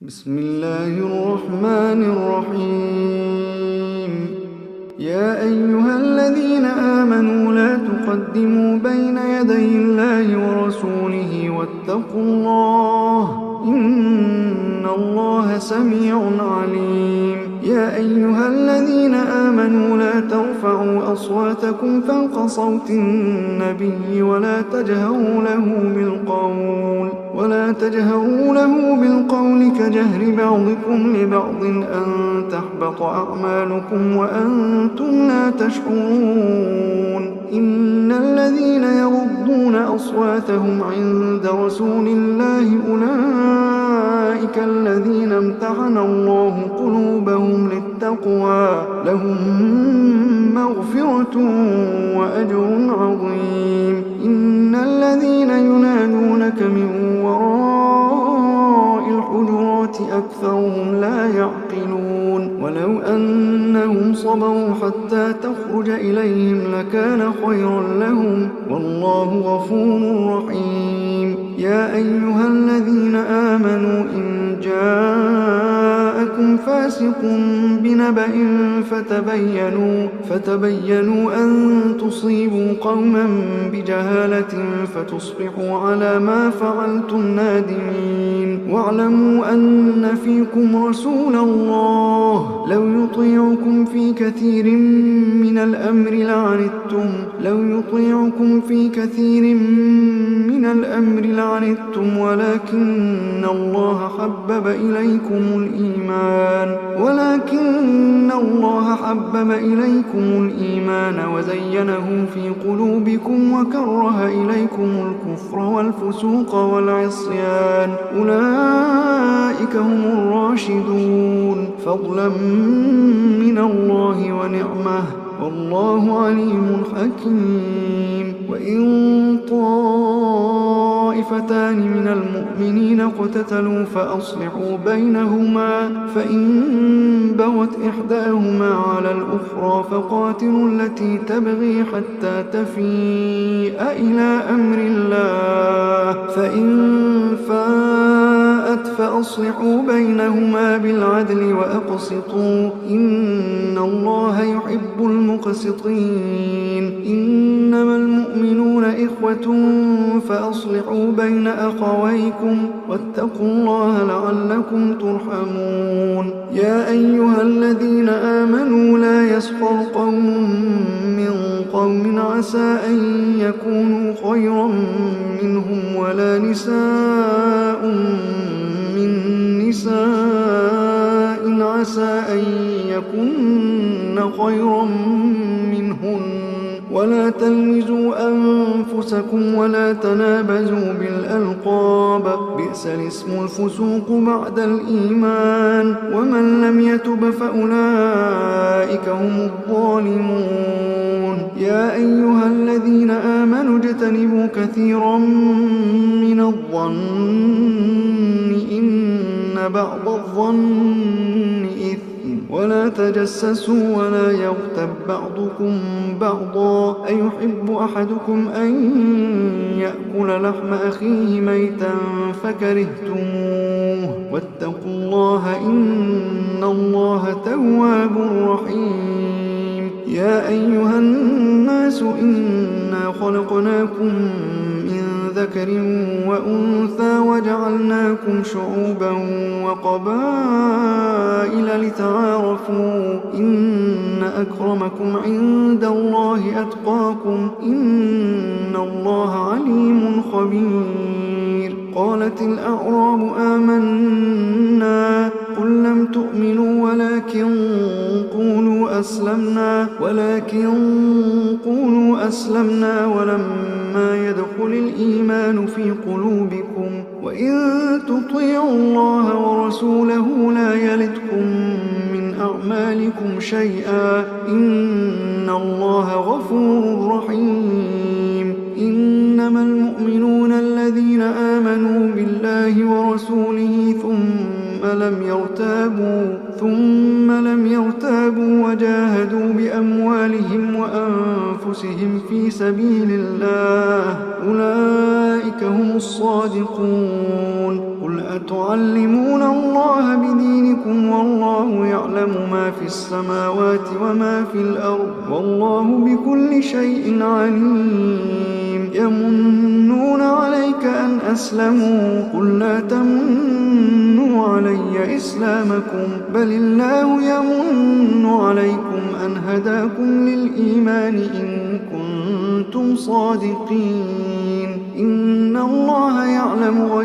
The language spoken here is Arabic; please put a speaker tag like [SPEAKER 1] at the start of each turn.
[SPEAKER 1] بسم الله الرحمن الرحيم. يا أيها الذين آمنوا لا تقدموا بين يدي الله ورسوله واتقوا الله إن الله سميع عليم. يا أيها الذين آمنوا لا ترفعوا أصواتكم فوق صوت النبي ولا تجهروا له بالقول كجهر بعضكم لبعض أن تحبط أعمالكم وأنتم لا تشعرون. إن الذين يغضون أصواتهم عند رسول الله أولئك الذين امتحن الله قلوبهم للتقوى لهم مغفرة وأجر عظيم. إن الذين ينادونك من وراء الحجرات أكثرهم لا يعقلون. ولو أنهم صبروا حتى تخرج إليهم لكان خيرا لهم والله غفور رحيم. يا أيها الذين آمنوا إن جاءكم فاسق بنبأ فتبينوا أن تصيبوا قوما بجهالة فتصبحوا على ما فعلتم نادمين. واعلموا أن فيكم رسول الله لو يطيعكم في كثير من الأمر لعنتم ولكن الله حبب إليكم الإيمان وزينه في قلوبكم وكره إليكم الكفر والفسوق والعصيان أولئك هم الراشدون فضلا من الله ونعمه والله عليم حكيم. وإن طائفتان من المؤمنين اقتتلوا فأصلحوا بينهما فإن بغت إحداهما على الأخرى فقاتلوا التي تبغي حتى تفيء إلى أمر الله فإن فاءت فأصلحوا بينهما بالعدل وأقسطوا إن الله يحب المقسطين. إنما المؤمنون إخوة فأصلحوا بين أخويكم واتقوا الله لعلكم ترحمون. يا أيها الذين آمنوا لا يسخر قوم من قوم عسى أن يكونوا خيرا منهم ولا نساء من نساء عسى أن يكن خيرا منهن ولا تلمزوا أنفسكم ولا تنابزوا بالألقاب بئس الاسم الفسوق بعد الإيمان ومن لم يتب فأولئك هم الظالمون. يا أيها الذين آمنوا اجتنبوا كثيرا من الظن إن بعض الظن إثم ولا تجسسوا ولا يغتب بعضكم بعضا أيحب أحدكم أن يأكل لحم أخيه ميتا فكرهتموه واتقوا الله إن الله تواب رحيم. يا أيها الناس إنا خلقناكم من ذكر وأنثى وجعلناكم شعوبا وقبائل لتعارفوا إن أكرمكم عند الله أتقاكم إن الله عليم خبير. قالت الأعراب آمنا قل لم تؤمنوا ولكن قولوا أسلمنا ولما يدخل الإيمان في قلوبكم وإن تطيعوا الله ورسوله لا يلتكم من أعمالكم شيئا إن الله غفور رحيم. إنما المؤمنون الذين آمنوا بالله ورسوله ثم لم يرتابوا وجاهدوا بأموالهم وأنفسهم في سبيل الله أولئك هم الصادقون. قل تعلمون الله بدينكم والله يعلم ما في السماوات وما في الأرض والله بكل شيء عليم. يمنون عليك أن أسلموا قل لا تمنوا علي إسلامكم بل الله يمن عليكم أن هداكم للإيمان إن كنتم صادقين. إن الله يعلم غيب